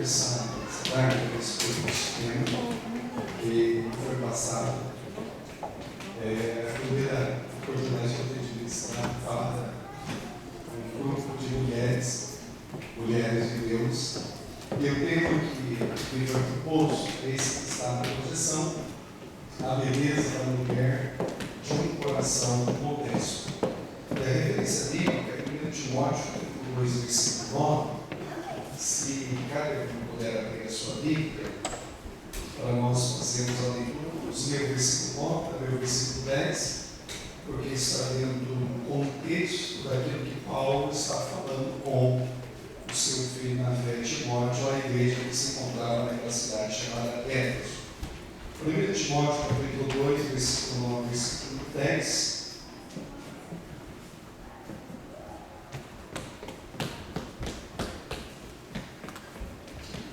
essa tarde a respeito desse tema que foi passado. A primeira oportunidade que eu tive de ministrar fala um grupo de mulheres de Deus. E eu tenho que me propôs, esse que está na posição, a beleza da mulher de um coração modesto. E a referência bíblica é 1 Timóteo 2, versículo 9. Se cada um puder abrir a sua Bíblia, para nós fazermos a leitura, os meus versículo 9 até o versículo 10, porque está dentro do contexto daquilo que Paulo está falando com o seu filho na fé, Timóteo, a igreja que se encontrava naquela cidade chamada Éfeso. 1 Timóteo, capítulo 2, versículo 9, versículo 10.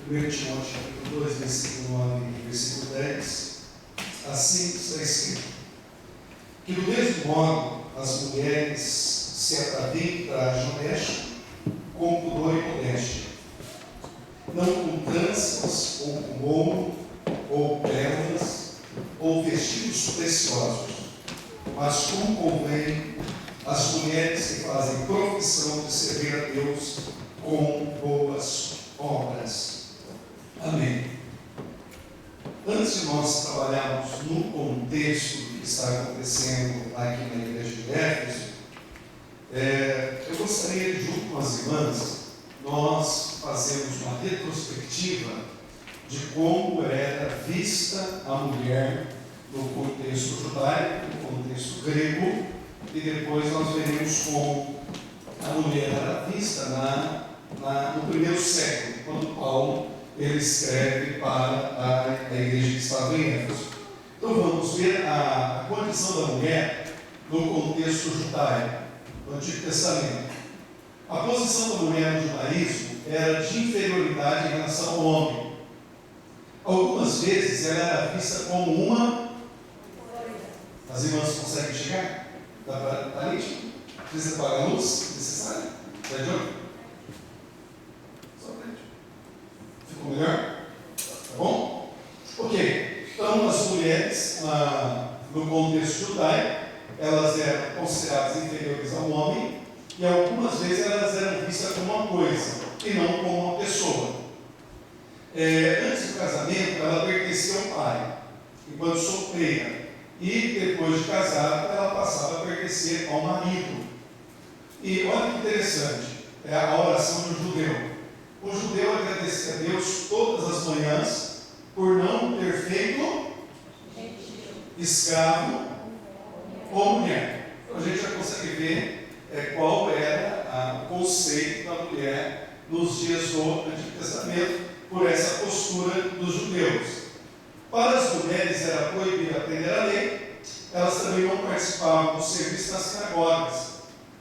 1 Timóteo, capítulo 2, versículo 9 e versículo 10. Assim está escrito: que do mesmo modo as mulheres se ataviem de traje honesto, com pudor e modéstia, não com tranças, ou com ouro, ou pérolas, ou vestidos preciosos, mas como convém as mulheres que fazem profissão de servir a Deus com boas obras. Amém. Antes de nós trabalharmos no contexto do que está acontecendo aqui na igreja de Éfeso, eu gostaria de, junto com as irmãs, nós fazermos uma retrospectiva de como era vista a mulher no contexto judaico, no contexto grego, e depois nós veremos como a mulher era vista no primeiro século, quando Paulo ele escreve para a igreja que estava em Éfeso. Então vamos ver a condição da mulher no contexto judaico, no Antigo Testamento. A posição da mulher no judaísmo era de inferioridade em relação ao homem. Algumas vezes ela era vista como uma... As irmãs conseguem chegar? Dá para estar nítido? Precisa apagar a luz? Necessário? Está de olho? Só prende. Ficou melhor? Tá bom? Ok. Então as mulheres, no contexto judaico, elas eram consideradas inferiores ao homem, e algumas vezes elas eram vistas como uma coisa e não como uma pessoa. Antes do casamento, ela pertencia ao pai, enquanto solteira, e depois de casada, ela passava a pertencer ao marido. E olha que interessante, é a oração do judeu. O judeu agradecia a Deus todas as manhãs por não ter feito escravo ou mulher. Então a gente já consegue ver qual era o conceito da mulher nos dias do Antigo Testamento, por essa postura dos judeus. Para as mulheres era proibido aprender a lei, elas também não participavam do serviço nas sinagogas.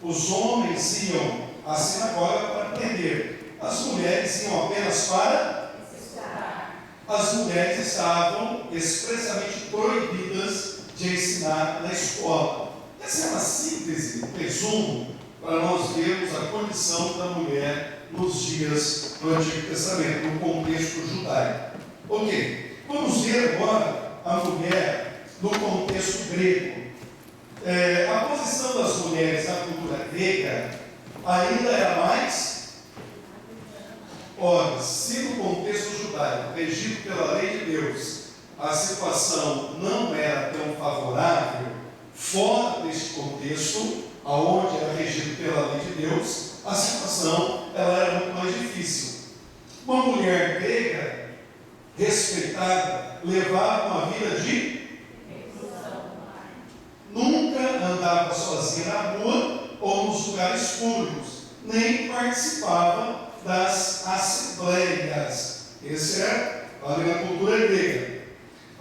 Os homens iam à sinagoga para aprender, as mulheres iam apenas para ensinar. As mulheres estavam expressamente proibidas de ensinar na escola. Essa é uma síntese, um resumo, para nós vermos a condição da mulher nos dias do Antigo Testamento, no contexto judaico. Ok, vamos ver agora a mulher no contexto grego. A posição das mulheres na cultura grega ainda era mais... Ora, se no contexto judaico, regido pela lei de Deus, a situação não era tão favorável, fora deste contexto, aonde era regido pela lei de Deus, a situação ela era muito mais difícil. Uma mulher grega, respeitada, levava uma vida de... Nunca andava sozinha na rua ou nos lugares públicos, nem participava das assembleias. Esse é a cultura grega.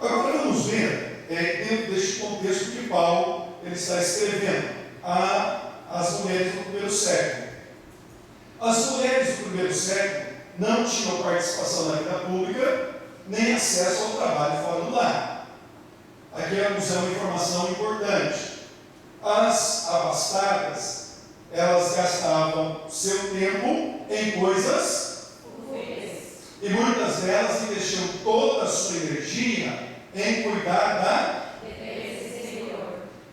Agora vamos ver, dentro deste contexto que Paulo ele está escrevendo às mulheres do primeiro século. As mulheres do primeiro século não tinham participação na vida pública, nem acesso ao trabalho fora do lar. Aqui é uma informação importante. As abastadas, elas gastavam seu tempo em coisas e muitas delas investiam toda a sua energia em cuidar da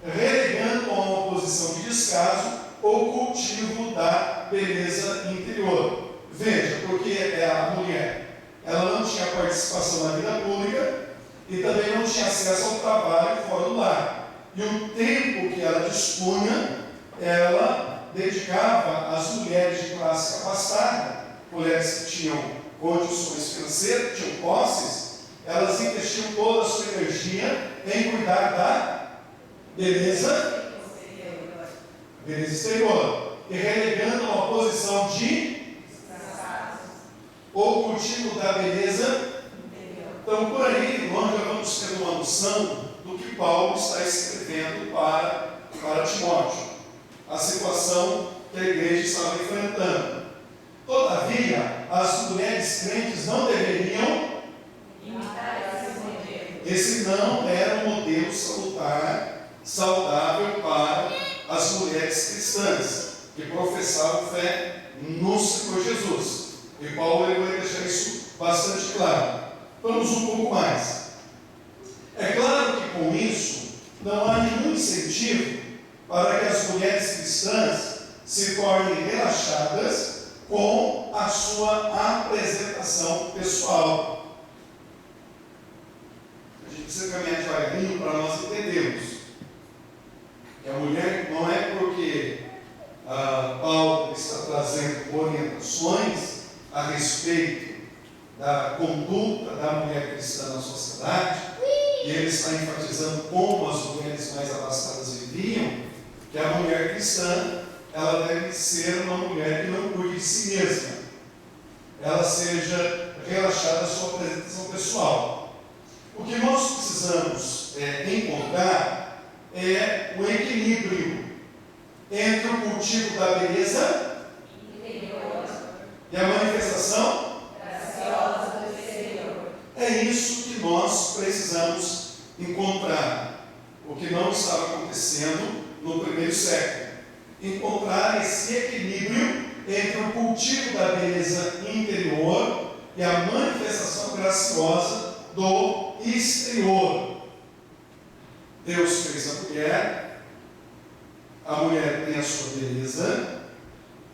relegando a uma posição de descaso o cultivo da beleza interior. Veja, porque a mulher, ela não tinha participação na vida pública e também não tinha acesso ao trabalho fora do lar. E o tempo que ela dispunha, ela dedicava às mulheres de classe capacitada, mulheres que tinham condições financeiras, que tinham posses, elas investiam toda a sua energia em cuidar da beleza exterior, e relegando uma posição de ou cultivo da beleza. Então, por aí, nós já vamos ter uma noção do que Paulo está escrevendo para Timóteo, a situação que a igreja estava enfrentando. Todavia, as mulheres crentes não deveriam imitar esse modelo. Esse não era um modelo salutar, saudável para as mulheres cristãs que professavam fé no Senhor Jesus. E Paulo vai deixar isso bastante claro. Vamos um pouco mais. É claro que com isso não há nenhum incentivo para que as mulheres cristãs se tornem relaxadas com a sua apresentação pessoal. A gente precisa caminhar devagarinho para nós entendermos que a mulher não é porque Paulo está trazendo orientações a respeito da conduta da mulher cristã na sociedade, e ele está enfatizando como as mulheres mais abastadas viviam, que a mulher cristã, ela deve ser uma mulher que não cuide de si mesma, ela seja relaxada à sua apresentação pessoal. O que nós precisamos encontrar é o equilíbrio entre o cultivo da beleza interior e a manifestação graciosa do exterior. É isso que nós precisamos encontrar, o que não estava acontecendo no primeiro século. Encontrar esse equilíbrio entre o cultivo da beleza interior e a manifestação graciosa do exterior. Deus fez a mulher tem a sua beleza,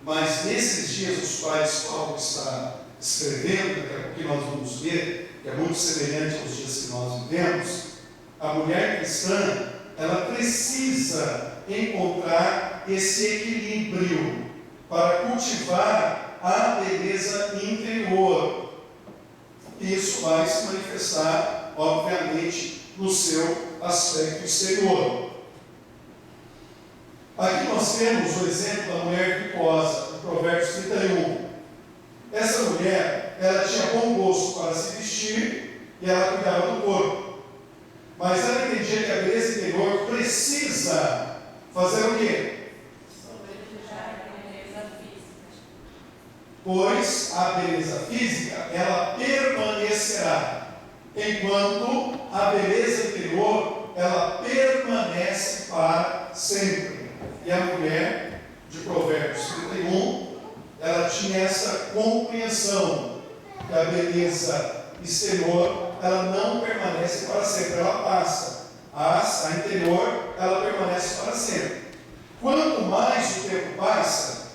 mas nesses dias os quais Paulo está escrevendo, daqui a pouquinho nós vamos ver, que é muito semelhante aos dias que nós vivemos, a mulher cristã, ela precisa encontrar esse equilíbrio para cultivar a beleza interior. Isso vai se manifestar, obviamente, no seu aspecto exterior. Aqui nós temos o exemplo da mulher virtuosa, em Provérbios 31. Essa mulher, ela tinha bom gosto para se vestir e ela cuidava do corpo. Mas ela entendia que a beleza interior precisa fazer o quê? Sobrepujar a beleza física. Pois a beleza física, ela permanecerá, enquanto a beleza interior, ela permanece para sempre. E a mulher de Provérbios 31, ela tinha essa compreensão que a beleza exterior, ela não permanece para sempre, ela passa. A interior, ela permanece para sempre. Quanto mais o tempo passa,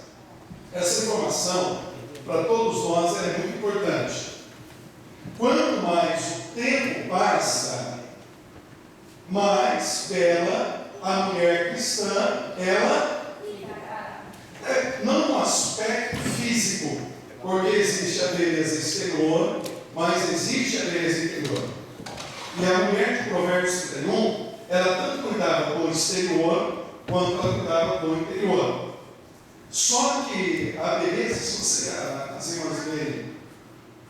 essa informação, para todos nós, ela é muito importante. Quanto mais o tempo passa, mais bela a mulher cristã, ela não no aspecto físico, porque existe a beleza exterior, mas existe a beleza interior. E a mulher de Provérbios 31, ela tanto cuidava do exterior, quanto ela cuidava do interior. Só que a beleza, se você, as irmãs lerem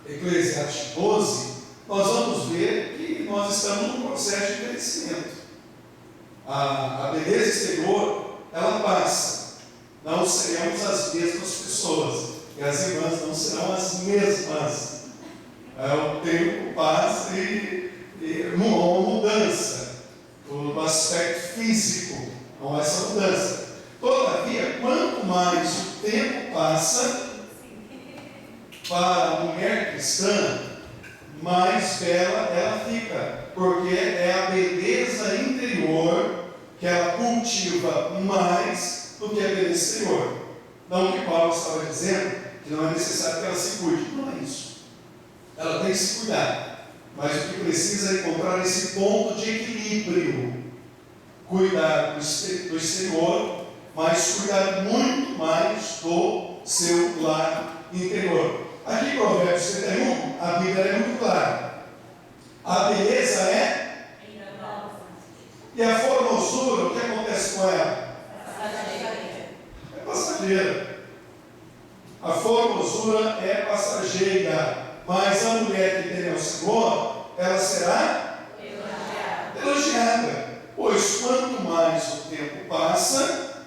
Eclesiastes 12, nós vamos ver que nós estamos num processo de envelhecimento. A beleza exterior, ela passa. Não seremos as mesmas pessoas. E as irmãs não serão as mesmas. O tempo passa e há uma mudança do aspecto físico. Não há essa mudança. Todavia, quanto mais o tempo passa, para a mulher cristã, mais bela ela fica, porque é a beleza interior que ela cultiva mais do que a beleza exterior. Não que Paulo estava dizendo que não é necessário que ela se cuide, não é isso. Ela tem que se cuidar, mas o que precisa é encontrar esse ponto de equilíbrio. Cuidar do exterior, mas cuidar muito mais do seu lado interior. Aqui em Provérbios 31, a Bíblia é muito clara. A beleza é? E a formosura, o que acontece com ela? É passageira. A formosura é passageira, mas a mulher que tem ao Senhor, ela será elogiada. Pois quanto mais o tempo passa,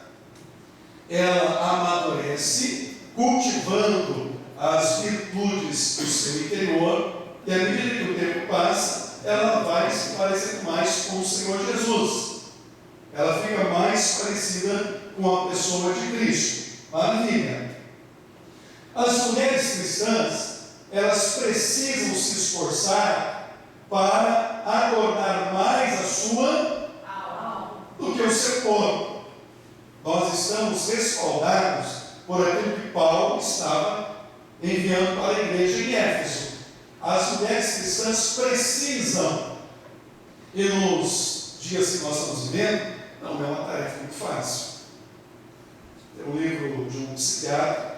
ela amadurece, cultivando as virtudes do seu interior, e à medida que o tempo passa, ela vai se parecendo mais com o Senhor Jesus. Ela fica mais parecida com a pessoa de Cristo. Maravilha! As mulheres cristãs, elas precisam se esforçar para adornar mais a sua do que o seu corpo. Nós estamos respaldados por aquilo que Paulo estava enviando para a igreja em Éfeso. As mulheres cristãs precisam, e nos dias que nós estamos vivendo, não é uma tarefa muito fácil. Tem um livro de um psiquiatra,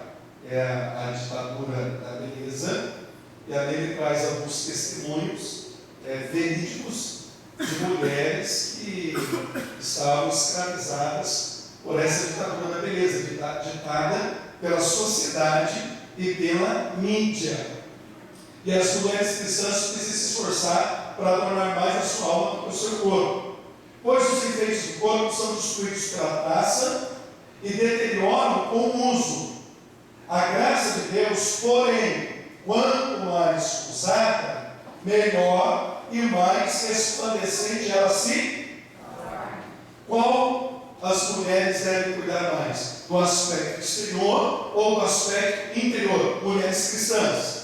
é a Ditadura da Beleza, e ali ele traz alguns testemunhos verídicos de mulheres que estavam escravizadas por essa ditadura da beleza, ditada pela sociedade e pela mídia. E as mulheres cristãs precisam se esforçar para adornar mais a sua alma do que o seu corpo, pois os enfeites do corpo são destruídos pela traça e deterioram com o uso. A graça de Deus, porém, quanto mais usada, melhor e mais resplandecente ela se torna. Qual as mulheres devem cuidar mais? Do aspecto exterior ou do aspecto interior? Mulheres cristãs.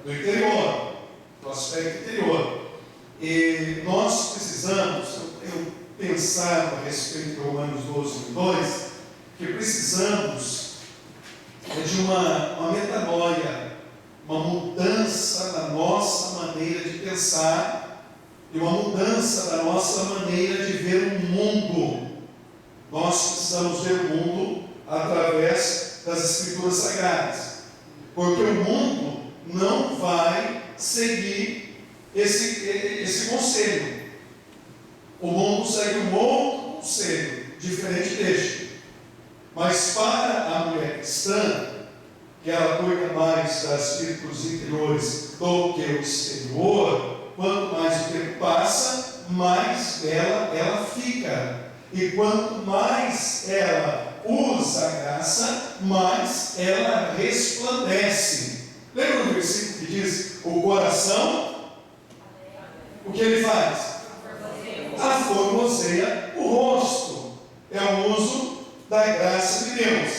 Do interior. Do aspecto interior. E nós precisamos, eu pensava a respeito de Romanos 12:2, que precisamos de uma metanoia, uma mudança na nossa maneira de pensar e uma mudança na nossa maneira de ver o mundo. Nós precisamos ver o mundo através das Escrituras Sagradas, porque o mundo não vai seguir esse conselho. O mundo segue um outro conselho, diferente deste. Mas para a mulher cristã, que ela cuida mais das virtudes interiores do que o exterior, quanto mais o tempo passa, mais bela ela fica. E quanto mais ela usa a graça, mais ela resplandece. Lembra do versículo que diz: o coração, o que ele faz? Aformoseia o rosto. É o uso da graça de Deus.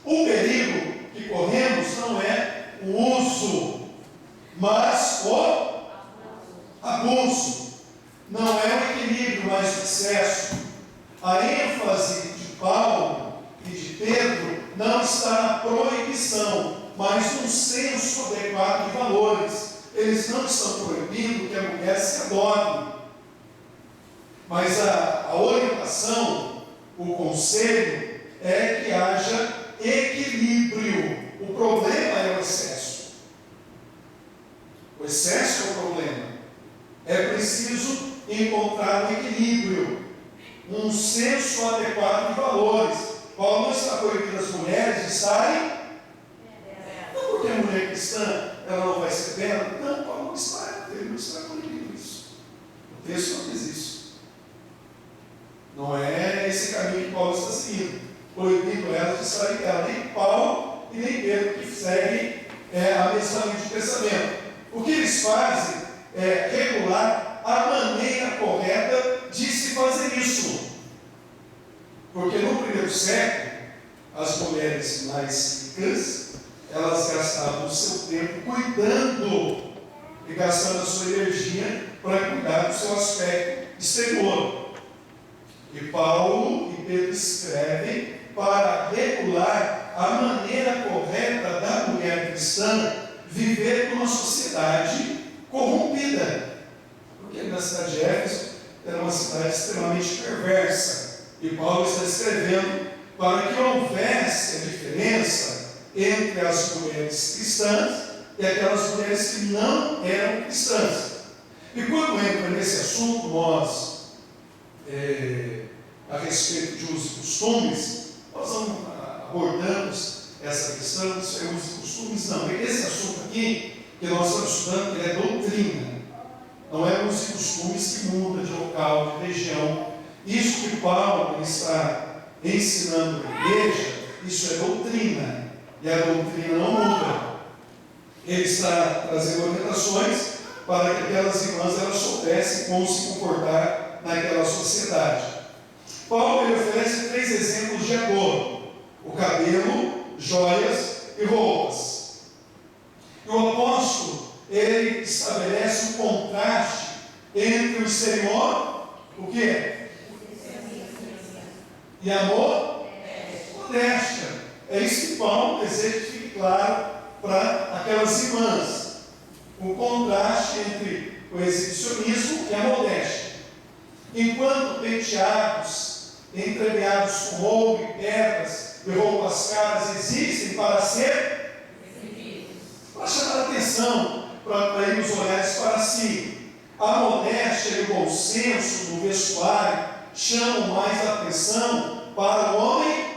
O perigo que corremos não é o uso, mas o abuso. Não é o equilíbrio, mas o excesso. A ênfase de Paulo e de Pedro não está na proibição, mas no senso adequado de valores. Eles não estão proibindo que a mulher se adorne, mas a orientação, o conselho é que haja equilíbrio. O problema é o excesso. O excesso é o problema. É preciso encontrar um equilíbrio, um senso adequado de valores. Paulo não está proibindo as mulheres de estarem, não porque a mulher cristã ela não vai ser bela, não, Paulo não está, ele não está proibindo isso. O texto não diz isso. Não é esse caminho que Paulo está seguindo, proibindo elas de estarem bela. Nem Paulo e nem Pedro que seguem a mesma linha de pensamento. O que eles fazem é regular a maneira correta de se fazer isso. Porque no primeiro século, as mulheres mais ricas, elas gastavam o seu tempo cuidando e gastando a sua energia para cuidar do seu aspecto exterior. E Paulo e Pedro escrevem para regular a maneira correta da mulher cristã viver numa sociedade corrompida. Porque na cidade de Éfeso era uma cidade extremamente perversa. E Paulo está escrevendo para que houvesse a diferença entre as mulheres cristãs e aquelas mulheres que não eram cristãs. E quando entra nesse assunto, nós, a respeito de usos e costumes, nós abordamos essa questão, isso é usos e costumes, não. Esse assunto aqui, que nós estamos estudando, ele é doutrina. Não é usos e costumes que mudam de local, de região. Isso que Paulo está ensinando à igreja, isso é doutrina. E a doutrina não muda. Ele está trazendo orientações para que aquelas irmãs elas soubessem como se comportar naquela sociedade. Paulo ele oferece 3 exemplos de adorno: o cabelo, joias e roupas. E o apóstolo ele estabelece um contraste entre o exterior, o quê? E amor, modéstia. É isso que Paulo deseja que fique claro para aquelas irmãs. O contraste entre o exibicionismo e a modéstia. Enquanto penteados, entremeados com ouro e pedras e roupas caras existem para ser para chamar a atenção, para atrair os olhares para si. A modéstia e o bom senso no vestuário chamam mais a atenção para o homem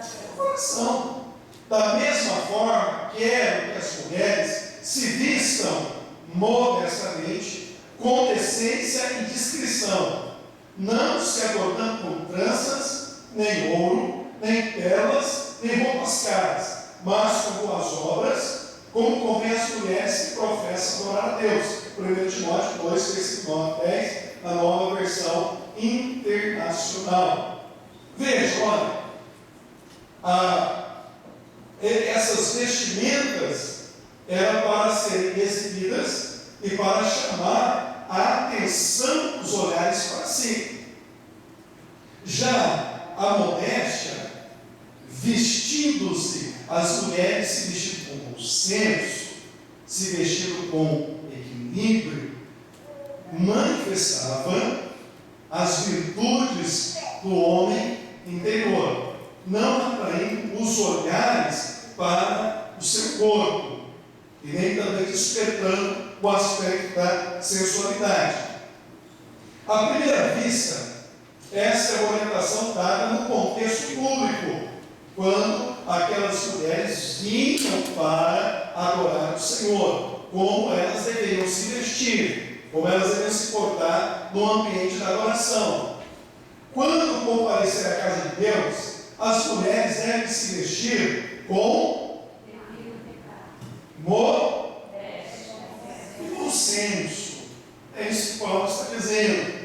do coração. Da mesma forma, quero que as mulheres se vistam modestamente, com decência e discrição, não se adornando com tranças, nem ouro, nem pérolas, nem roupas caras, mas com boas obras, como convém as mulheres que professam adorar a Deus. 1 Timóteo 2, versículo 9 a 10, na nova versão internacional. Veja, olha, essas vestimentas eram para serem exibidas e para chamar a atenção dos olhares para si. Já a modéstia, vestindo-se, as mulheres se vestindo com bom senso, se vestindo com equilíbrio, manifestava as virtudes do homem interior, não atraindo os olhares para o seu corpo, e nem também despertando o aspecto da sensualidade. À primeira vista, essa é a orientação dada no contexto público, quando aquelas mulheres vinham para adorar o Senhor, como elas deveriam se vestir, como elas deveriam se portar no ambiente da adoração. Quando comparecer à casa de Deus, as mulheres devem se vestir com bom senso. É isso que Paulo está dizendo.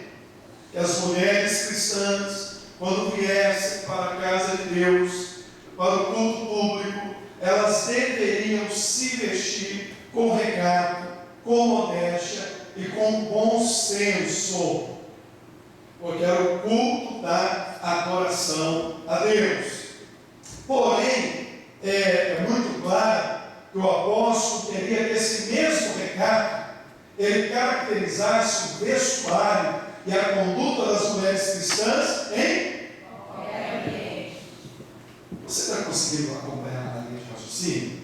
Que as mulheres cristãs, quando viessem para a casa de Deus, para o culto público, elas deveriam se vestir com recato, com modéstia e com bom senso, porque era o culto da adoração a Deus. Porém, é muito claro que o apóstolo queria que esse mesmo recato ele caracterizasse o vestuário e a conduta das mulheres cristãs em qualquer ambiente. Você está conseguindo acompanhar a linha de raciocínio?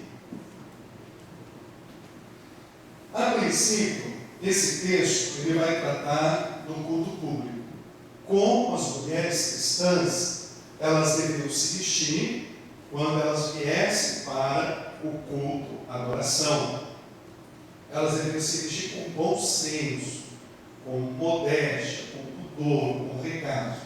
A princípio, esse texto ele vai tratar do culto público. Como as mulheres cristãs elas deveriam se vestir quando elas viessem para o culto, a adoração. Elas deveriam se vestir com bom senso, com modéstia, com pudor, com recato.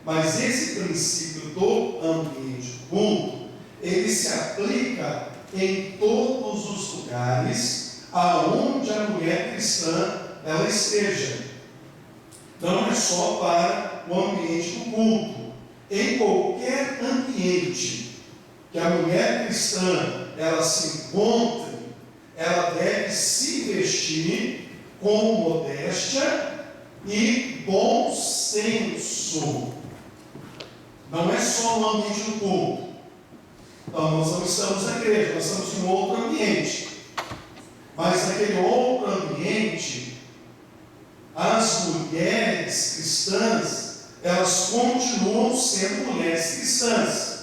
Mas esse princípio do ambiente culto, ele se aplica em todos os lugares aonde a mulher cristã ela esteja. Não é só para o ambiente do culto. Em qualquer ambiente que a mulher cristã, ela se encontre, ela deve se vestir com modéstia e bom senso. Não é só no ambiente do culto. Então, nós não estamos na igreja, nós estamos em um outro ambiente. Mas naquele outro ambiente, as mulheres cristãs, elas continuam sendo mulheres cristãs.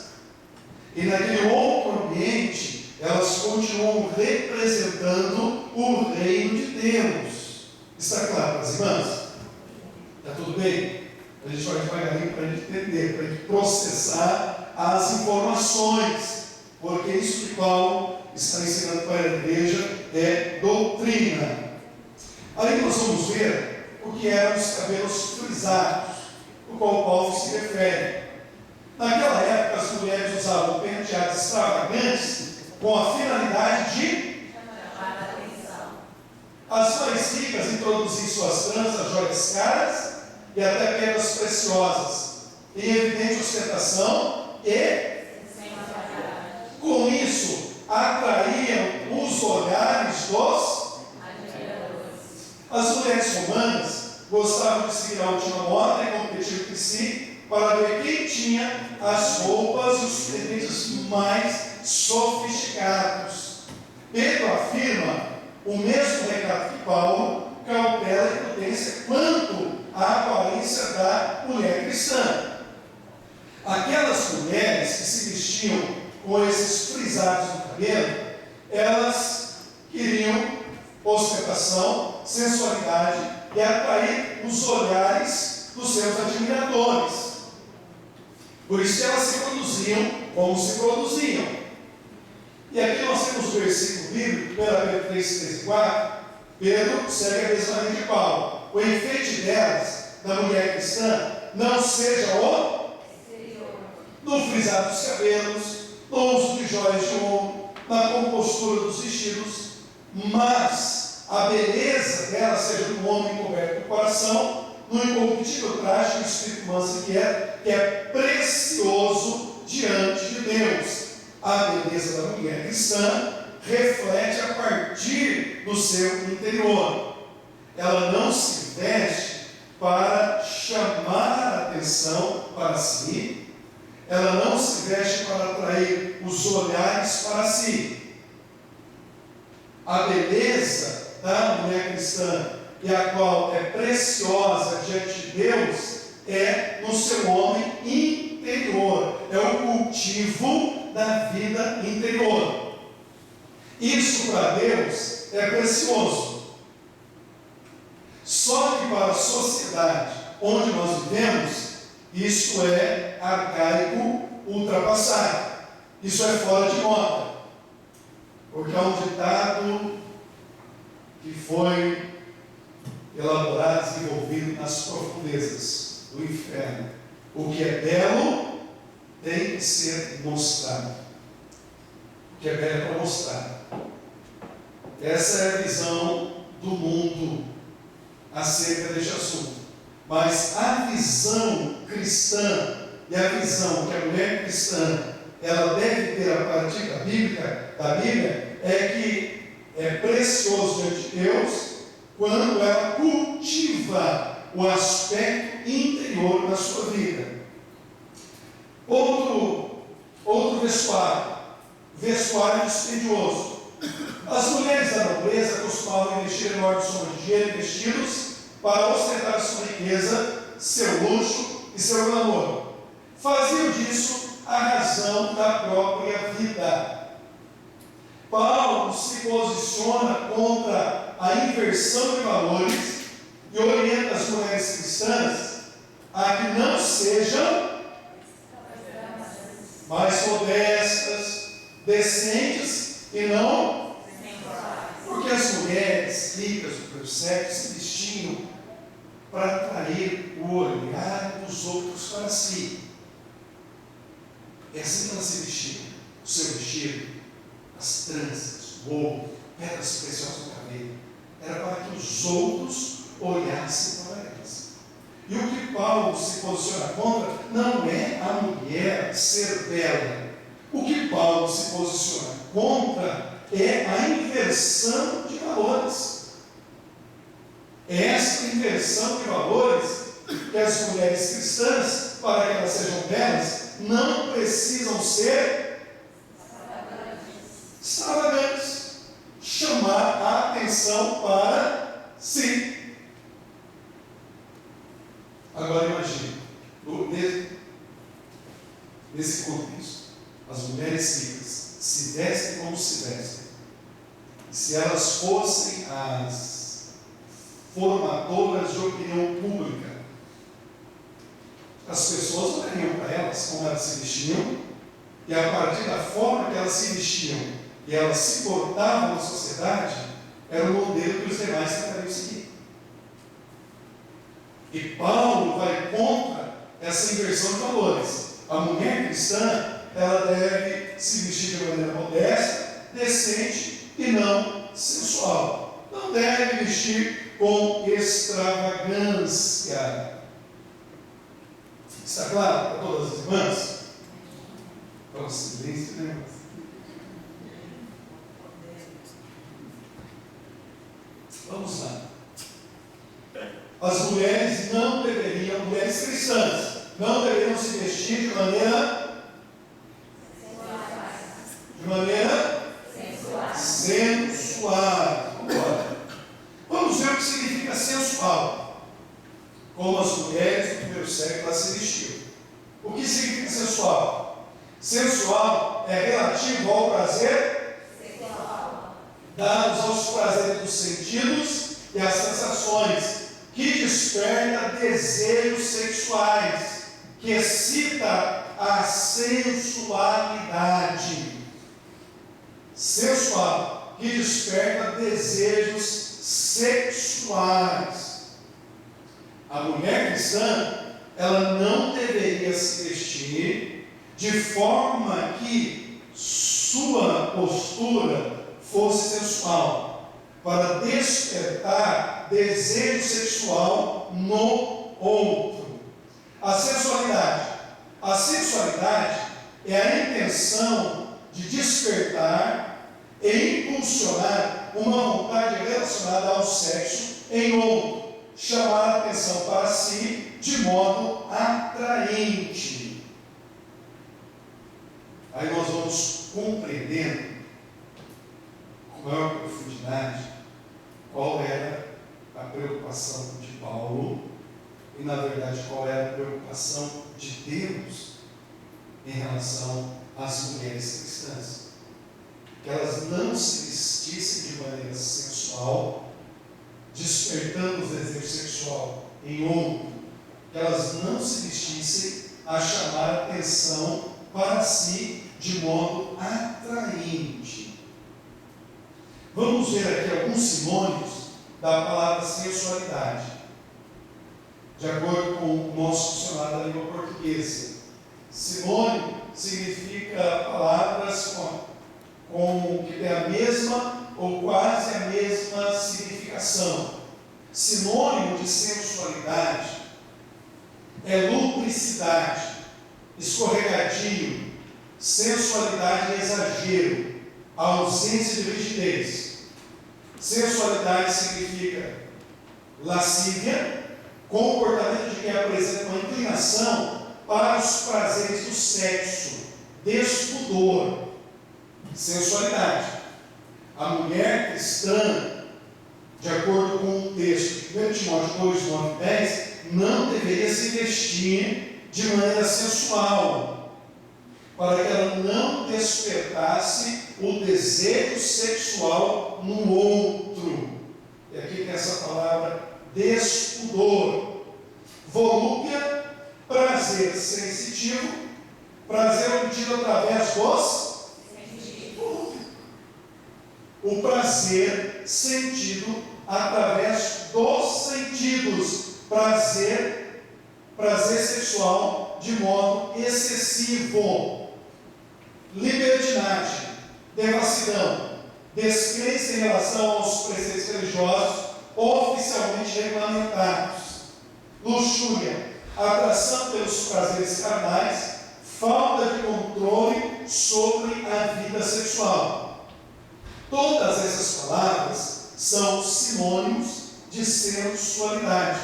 E naquele outro ambiente, elas continuam representando o reino de Deus. Está claro, as irmãs? Está tudo bem? A gente vai devagarinho para a gente entender, para a gente processar as informações. Porque isso que Paulo está ensinando para a igreja é doutrina. Aí nós vamos ver o que eram os cabelos frisados, o qual Paulo se refere. Naquela época, as mulheres usavam penteados extravagantes com a finalidade de chamar a atenção. As mais ricas introduziam suas tranças, joias caras e até pedras preciosas, em evidente ostentação e, com isso, atraíam os olhares dos admiradores. As mulheres romanas gostavam de seguir a última moda e competir entre si para ver quem tinha as roupas e os presentes mais sofisticados. Pedro afirma o mesmo recado que Paulo, cautela e prudência quanto à aparência da mulher cristã. Aquelas mulheres que se vestiam com esses frisados no cabelo, elas queriam ostentação, sensualidade e atrair os olhares dos seus admiradores. Por isso que elas se produziam como se produziam. E aqui nós temos o versículo bíblico, 1 Pedro 3, 3 e 4. Pedro segue a mesma linha de Paulo. O enfeite delas, da mulher cristã, não seja o exterior, no frisar dos cabelos, no uso de joias de ouro, na compostura dos vestidos, mas a beleza dela seja do homem coberto do coração, no incorruptível traje que o Espírito manso que é precioso diante de Deus. A beleza da mulher cristã reflete a partir do seu interior. Ela não se veste para chamar a atenção para si, ela não se veste para atrair os olhares para si. A beleza da mulher cristã, e a qual é preciosa diante de Deus, é no seu homem interior, é o cultivo da vida interior. Isso para Deus é precioso. Só que para a sociedade onde nós vivemos, isso é arcaico, ultrapassado. Isso é fora de moda. Porque há um ditado que foi elaborado, desenvolvido nas profundezas do inferno. O que é belo tem que ser mostrado. O que é belo é para mostrar. Essa é a visão do mundo acerca deste assunto. Mas a visão cristã e a visão que a mulher cristã ela deve ter a partir da Bíblia, é que é precioso diante de Deus quando ela cultiva o aspecto interior da sua vida. Outro vestuário dispendioso. As mulheres da nobreza costumavam vestir enormes somas de dinheiro e vestidos para ostentar sua riqueza, seu luxo e seu glamour. Faziam disso a razão da própria vida. Paulo se posiciona contra a inversão de valores e orienta as mulheres cristãs a que não sejam mais modestas, decentes e não, porque as mulheres ricas do primeiro século se vestiam para atrair o olhar dos outros para si. É assim que elas se vestiam. O seu vestido, as tranças, o ouro, pedras preciosas no cabelo, era para que os outros olhassem para elas. E o que Paulo se posiciona contra não é a mulher ser bela, O que Paulo se posiciona contra é a inversão de valores. É essa inversão de valores que as mulheres cristãs, para que elas sejam belas, não precisam ser extravagantes. Chamar a atenção para si. Agora imagine, nesse contexto, as mulheres ricas se vestem como se vestem. Se elas fossem as formadoras de opinião pública, as pessoas olhariam para elas como elas se vestiam, e a partir da forma que elas se vestiam e elas se portavam na sociedade, era o modelo que os demais tentariam seguir. E Paulo vai contra essa inversão de valores. A mulher cristã, ela deve se vestir de maneira modesta, decente e não sensual. Não deve vestir com extravagância. Está claro para todas as irmãs? Para o silêncio, né? Vamos lá. As mulheres não deveriam, mulheres cristãs, não deveriam se vestir de maneira sensual. Vamos ver o que significa sensual. Como as mulheres do primeiro século elas se vestiam. O que significa sensual? Sensual é relativo ao prazer sexual, dados aos prazeres dos sentidos e às sensações, que desperta desejos sexuais, que excita a sensualidade. Sensual, que desperta desejos sexuais. A mulher cristã, ela não deveria se vestir de forma que sua postura fosse sensual, para despertar desejo sexual no outro. A sensualidade é a intenção de despertar e impulsionar uma vontade relacionada ao sexo em outro, chamar a atenção para si de modo atraente. Aí nós vamos compreendendo com maior profundidade qual era a preocupação de Paulo e, na verdade, qual era a preocupação de Deus em relação às mulheres cristãs. Que elas não se vestissem de maneira sensual, despertando o desejo sexual em outro, que elas não se vestissem a chamar atenção para si de modo atraente. Vamos ver aqui alguns sinônimos da palavra sensualidade, de acordo com o nosso dicionário da língua portuguesa. Sinônimo significa palavras que têm a mesma ou quase a mesma significação. Sinônimo de sensualidade é lubricidade, escorregadio, sensualidade e exagero, ausência de rigidez. Sensualidade significa lascívia, comportamento de quem apresenta uma inclinação para os prazeres do sexo, despudor. Sensualidade. A mulher cristã, de acordo com o texto de 1 Timóteo 2, 9 e 10, não deveria se vestir de maneira sensual, para que ela não despertasse o desejo sexual no outro. E aqui tem essa palavra despudor. Volúpia, prazer sensitivo, prazer obtido através dos o prazer sentido através dos sentidos, prazer sexual de modo excessivo, libertinagem, devassidão, descrença em relação aos preceitos religiosos oficialmente regulamentados, luxúria, atração pelos prazeres carnais, falta de controle sobre a vida sexual. Todas essas palavras são sinônimos de sensualidade.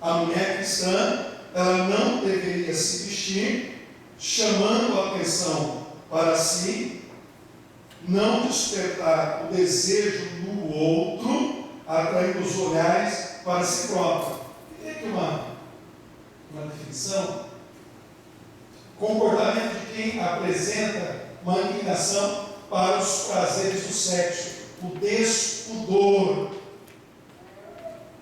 A mulher cristã, ela não deveria se vestir chamando a atenção para si, não despertar o desejo no outro, atraindo os olhares para si própria. Tem aqui uma definição: comportamento de quem apresenta uma inclinação para os prazeres do sexo, o despudor.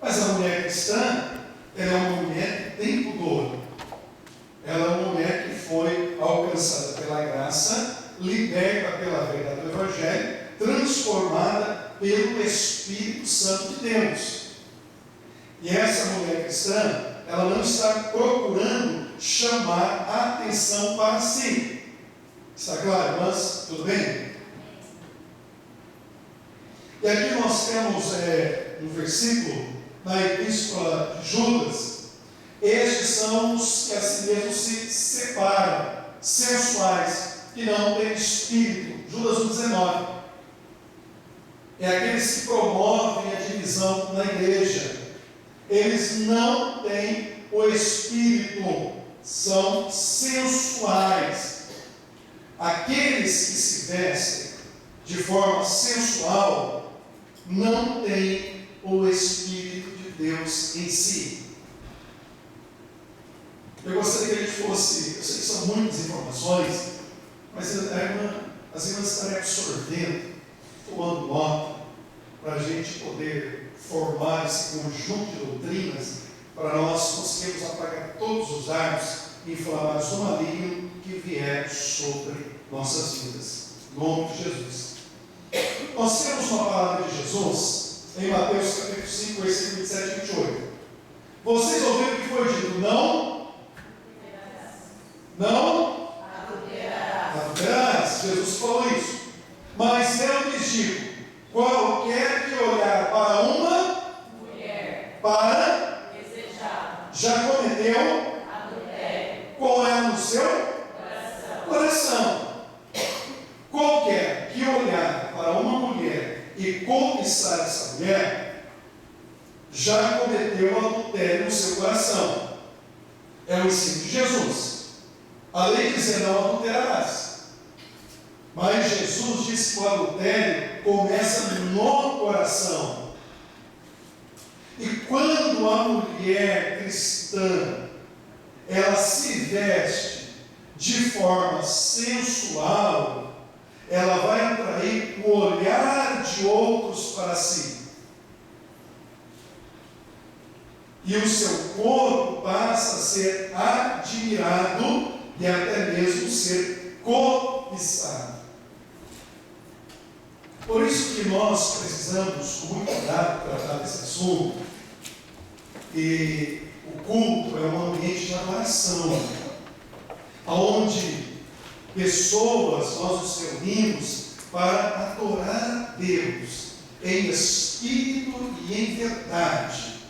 Mas a mulher cristã, ela é uma mulher que tem pudor. Ela é uma mulher que foi alcançada pela graça, liberta pela verdade do Evangelho, transformada pelo Espírito Santo de Deus. E essa mulher cristã, ela não está procurando chamar a atenção para si. Está claro, irmãs? Tudo bem? E aqui nós temos um versículo na Epístola de Judas. Estes são os que assim mesmo se separam, sensuais, que não têm espírito. Judas 1,19. É aqueles que promovem a divisão na igreja. Eles não têm o espírito, são sensuais. Aqueles que se vestem de forma sensual não têm o Espírito de Deus em si. Eu gostaria que a gente fosse, eu sei que são muitas informações, mas as irmãs estarem absorvendo, tomando nota, para a gente poder formar esse conjunto de doutrinas, para nós conseguirmos apagar todos os dardos inflamados do maligno que vier sobre nossas vidas. Em nome de Jesus. Nós temos uma palavra de Jesus em Mateus capítulo 5, versículo 27 e 28. Vocês ouviram o que foi dito? Não adulterarás. Jesus falou isso. Mas eu lhes digo: qualquer que olhar para uma mulher para desejar, já cometeu adultério com ela no seu coração. Qualquer que olhar para uma mulher e cobiçar essa mulher, já cometeu adultério no seu coração. É o ensino de Jesus. A lei diz: não adulterarás. Mas Jesus disse que o adultério começa no coração. E quando a mulher cristã, ela se veste de forma sensual, ela vai atrair o olhar de outros para si. E o seu corpo passa a ser admirado e até mesmo ser cobiçado. Por isso que nós precisamos, com muito cuidado, tratar desse assunto. E o culto é um ambiente de adoração, onde pessoas, nós nos reunimos para adorar a Deus em espírito e em verdade.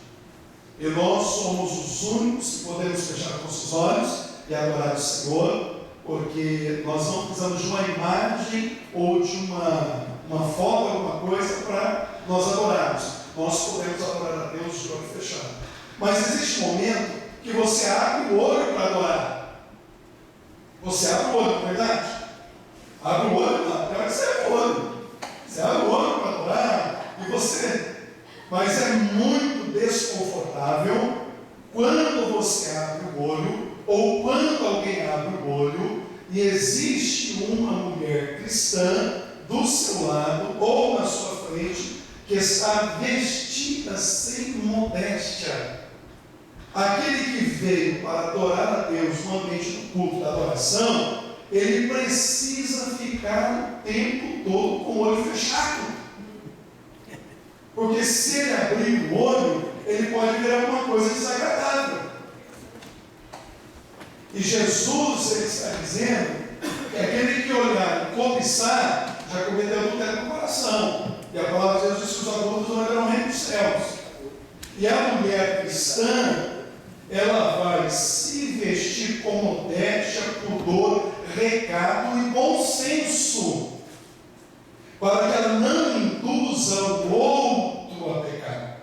E nós somos os únicos que podemos fechar nossos olhos e adorar o Senhor, porque nós não precisamos de uma imagem ou de uma foto, alguma coisa para nós adorarmos. Nós podemos adorar a Deus de olho fechado. Mas existe um momento que você abre o olho para adorar. Você abre o olho, não é verdade? Abre o olho, você abre o olho. Você abre o olho para adorar e você... Mas é muito desconfortável quando você abre o olho, ou quando alguém abre o olho, e existe uma mulher cristã do seu lado ou na sua frente que está vestida sem modéstia. Aquele que veio para adorar a Deus no ambiente do culto da adoração, ele precisa ficar o tempo todo com o olho fechado. Porque se ele abrir o olho, ele pode ver alguma coisa desagradável. E Jesus, ele está dizendo que aquele que olhar e cobiçar, já cometeu adultério no coração. E a palavra de Deus diz que os adultos não herão o reino dos céus. E a mulher cristã, ela vai se vestir com modéstia, pudor, recado conduza o outro a pecar.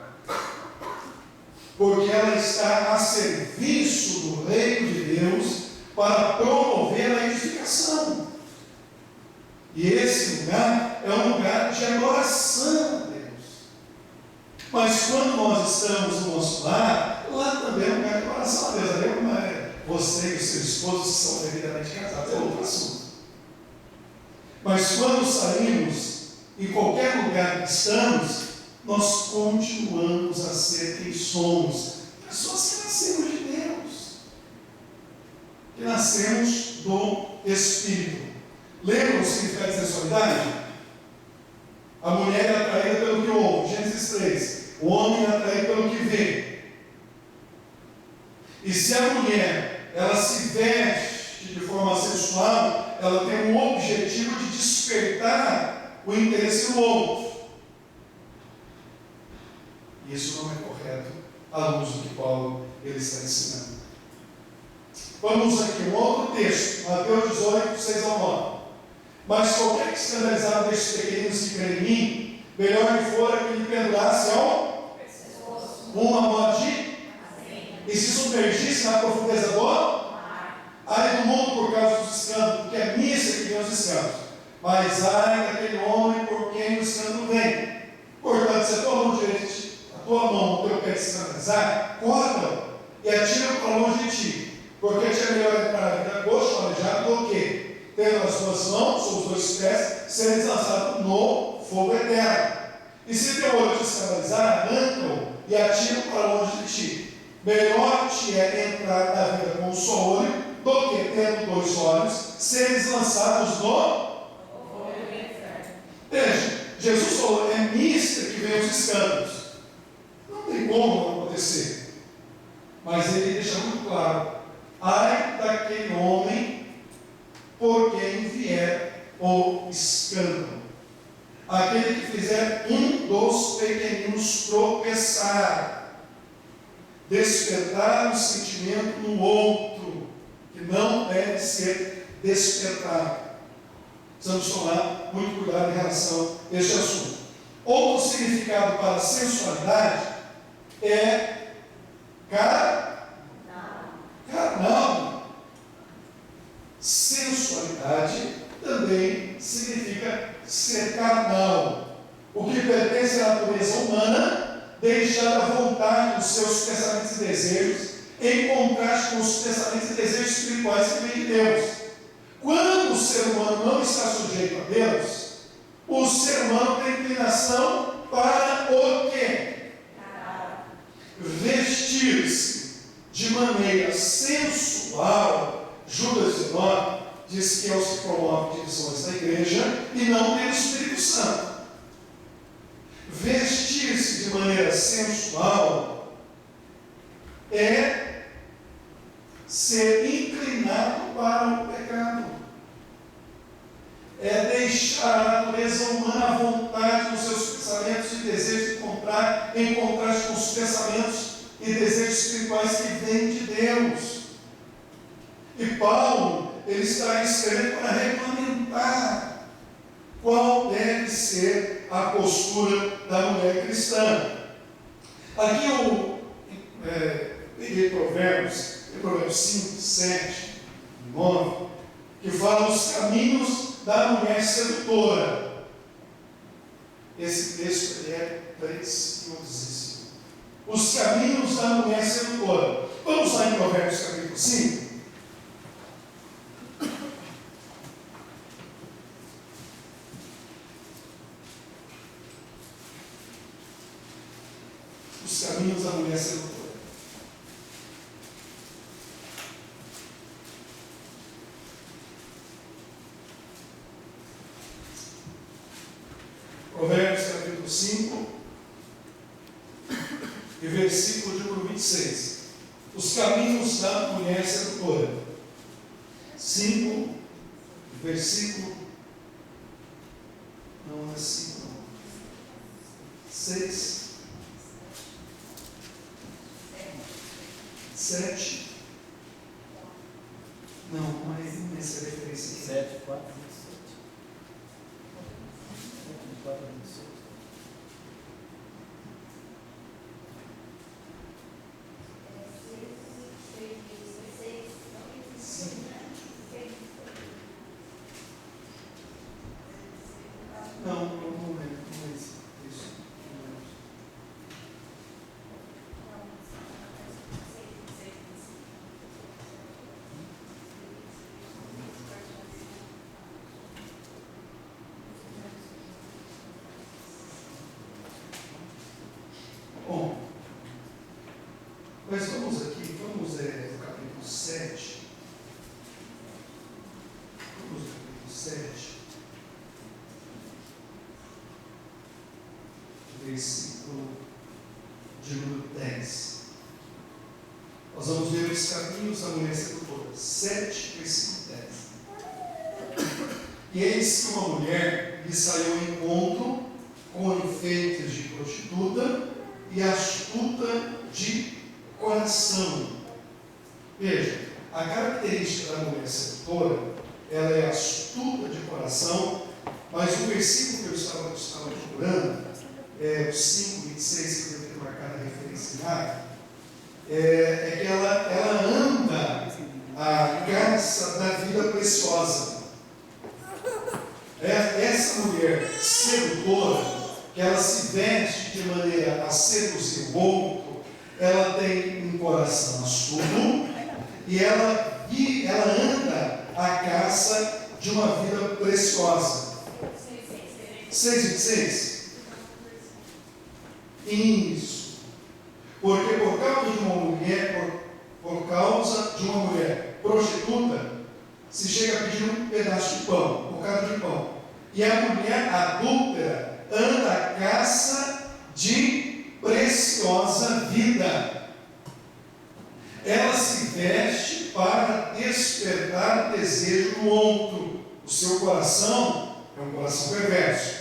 Porque ela está a serviço do reino de Deus para promover a edificação. E esse lugar é um lugar de adoração a Deus. Mas quando nós estamos no nosso lar, lá também é um lugar de adoração a Deus. Ali como você e o seu esposo são devidamente casados, é outro assunto. Mas quando saímos, em qualquer lugar que estamos, nós continuamos a ser quem somos. Pessoas que nascemos de Deus, que nascemos do Espírito. Lembram o significado de sensualidade? A mulher é atraída pelo que ouve, Gênesis 3. O homem é atraído pelo que vê. E se a mulher, ela se veste de forma sensual, ela tem um objetivo de despertar o interesse do outro. E isso não é correto à luz do que Paulo ele está ensinando. Vamos aqui um outro texto, Mateus 18, 6 ao 9. Mas qualquer que escandalizado destes pequeninos que creem em mim, melhor lhe fora que lhe pendurasse ao uma moda de e se submergisse na profundeza do ai do mundo por causa dos escândalos, porque é missa que vem os escândalos. Mas ai daquele homem por quem o escândalo vem. Portanto, se a tua mão direita, a tua mão, o teu pé te escandalizar, corta-o e atira-o para longe de ti. Porque te é melhor entrar na vida coxa ou aleijado do que, tendo as tuas mãos ou os dois pés, seres lançado no fogo eterno. E se teu olho te escandalizar, arranca-o e atira-o para longe de ti. Melhor te é entrar na vida com um só olho, do que tendo dois olhos, seres lançados no fogo eterno. Veja, Jesus falou, é nisto que vem os escândalos. Não tem como não acontecer. Mas ele deixa muito claro, ai daquele homem por quem vier o escândalo. Aquele que fizer um dos pequeninos tropeçar, despertar o sentimento no outro, que não deve ser despertado. Precisamos tomar muito cuidado em relação a este assunto. Outro significado para a sensualidade é carnal. Sensualidade também significa ser carnal. O que pertence à natureza humana, deixar a vontade dos seus pensamentos e desejos, em contraste com os pensamentos e desejos espirituais que vêm de Deus. Quando o ser humano não está sujeito a Deus, o ser humano tem inclinação para o quê? Vestir-se de maneira sensual. Judas 19 diz que é os que promovem divisões da igreja e não tem o Espírito Santo. Vestir-se de maneira sensual é ser inclinado para o pecado. É deixar a natureza humana à vontade nos seus pensamentos e desejos em contraste com os pensamentos e desejos espirituais que vêm de Deus. E Paulo, ele está escrevendo para regulamentar qual deve ser a postura da mulher cristã. Aqui eu peguei Provérbios 5, 7, 9, que fala os caminhos da mulher sedutora. Esse texto é preciosíssimo. Os caminhos da mulher sedutora. Vamos lá em Provérbios capítulo 5. Os caminhos da mulher sedutora. Provérbios capítulo 5 e versículo de número 26. Os caminhos da mulher sedutora. 5, versículo. Não é 5, não. 6. 7. Não é essa referência aqui. 7, 4, 27. 4, 26. versículo de número 10. Nós vamos ver os caminhos da mulher sedutora. 7, versículo 10. E eis que uma mulher lhe saiu ao encontro com enfeites de prostituta e astuta de coração. Veja, a característica da mulher sedutora, ela é astuta de coração, mas o versículo que eu estava procurando, o 5, 26, que eu devo ter marcado a referência é que ela anda a caça da vida preciosa. Essa mulher sedutora, que ela se veste de maneira a seduzir o outro, ela tem um coração astuto e ela anda à caça de uma vida preciosa. 6,26. Isso. Porque por causa de uma mulher prostituta, se chega a pedir um pedaço de pão, um bocado de pão. E a mulher adúltera anda à caça de preciosa vida. Ela se veste para despertar desejo no outro. O seu coração é um coração perverso.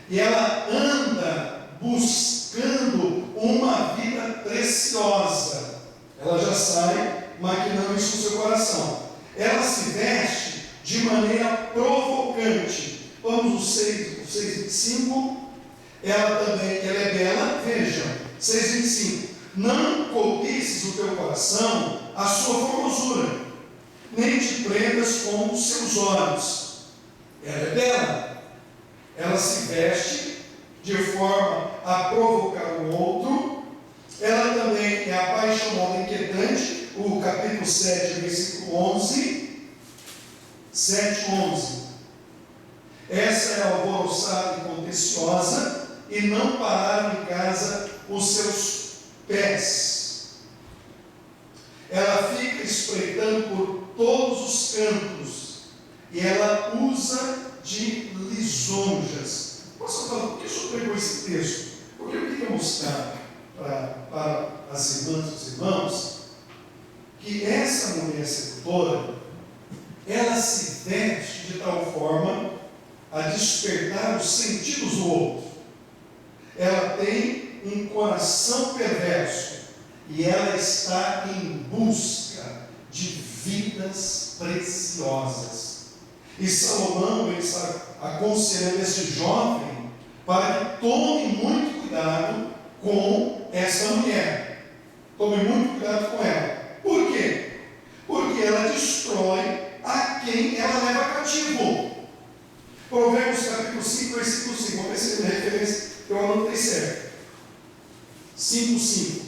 E ela anda buscando uma vida preciosa. Ela já sai maquinando isso no seu coração. Ela se veste de maneira provocante. Vamos o 6,25. Ela é bela, vejam, 6,25. Não cobices o teu coração a sua formosura, nem te prendas com os seus olhos. Ela é bela. Ela se veste de forma a provocar o outro. Ela também é apaixonada, inquietante. O capítulo 7, versículo 11. 7, 11. Essa é alvoroçada e contenciosa, e não pararam em casa os seus pés. Ela fica espreitando por todos os cantos, e ela usa de lisonjas. Posso falar, por que o senhor pegou esse texto? Porque eu queria mostrar para as irmãs e os irmãos que essa mulher sedutora, ela se veste de tal forma a despertar os sentidos do outro. Ela tem um coração perverso e ela está em busca de vidas preciosas. E Salomão está aconselhando esse jovem para que tome muito cuidado com essa mulher. Tome muito cuidado com ela. Por quê? Porque ela destrói a quem ela leva cativo. Provérbios capítulo 5, versículo 5. Vamos ver se tem referência, eu anotei certo. 5,5.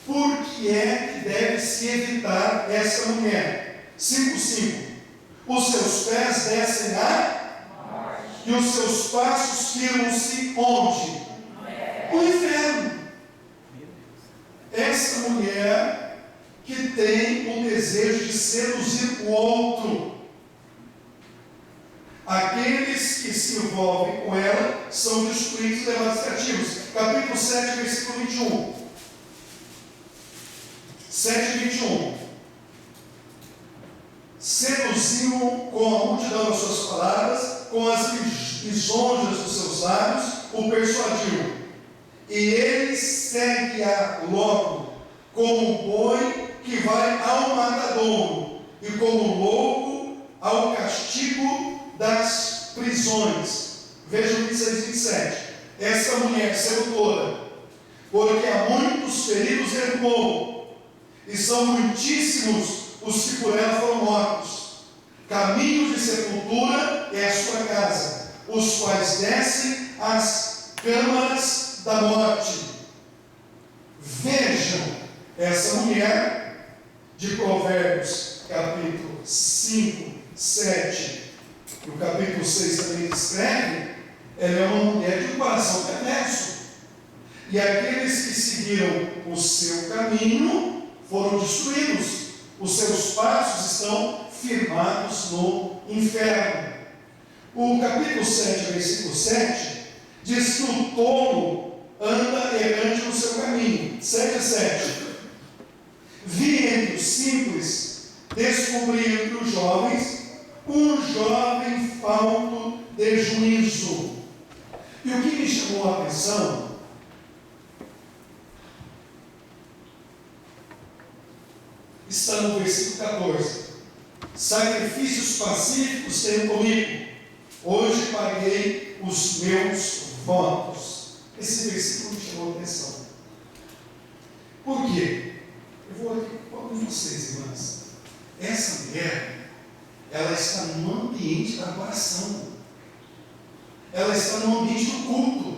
Por que é que deve se evitar essa mulher? 5,5. Os seus pés descem a morte, e os seus passos firmam-se onde? No inferno. Essa mulher que tem o desejo de seduzir o outro. Aqueles que se envolvem com ela são destruídos e levados cativos. Capítulo 7, versículo 21. 7, 21. Seduziam com a multidão das suas palavras, com as lisonjas dos seus lábios, o persuadiu. E ele segue-a logo, como um boi que vai ao matadouro, e como louco ao castigo das prisões. Vejam 26, 27. Essa mulher sedutora, porque há muitos feridos errou, e são muitíssimos os que por ela foram mortos. Caminhos de sepultura é a sua casa, os quais descem às câmaras da morte. Vejam essa mulher de Provérbios, capítulo 5, 7, e o capítulo 6 também descreve, ela é uma mulher de um coração perverso. E aqueles que seguiram o seu caminho foram destruídos. Os seus passos estão firmados no inferno. O capítulo 7, versículo 7, Diz que o tolo anda errante no seu caminho. 7:7. Vi entre os simples, descobri entre os jovens, um jovem falto de juízo. E o que me chamou a atenção está no versículo 14. Sacrifícios pacíficos tenho comigo, hoje paguei os meus votos. Esse versículo me chamou a atenção. Por quê? Eu vou aqui com vocês, irmãs. Essa mulher, ela está no ambiente da oração. Ela está no ambiente do culto.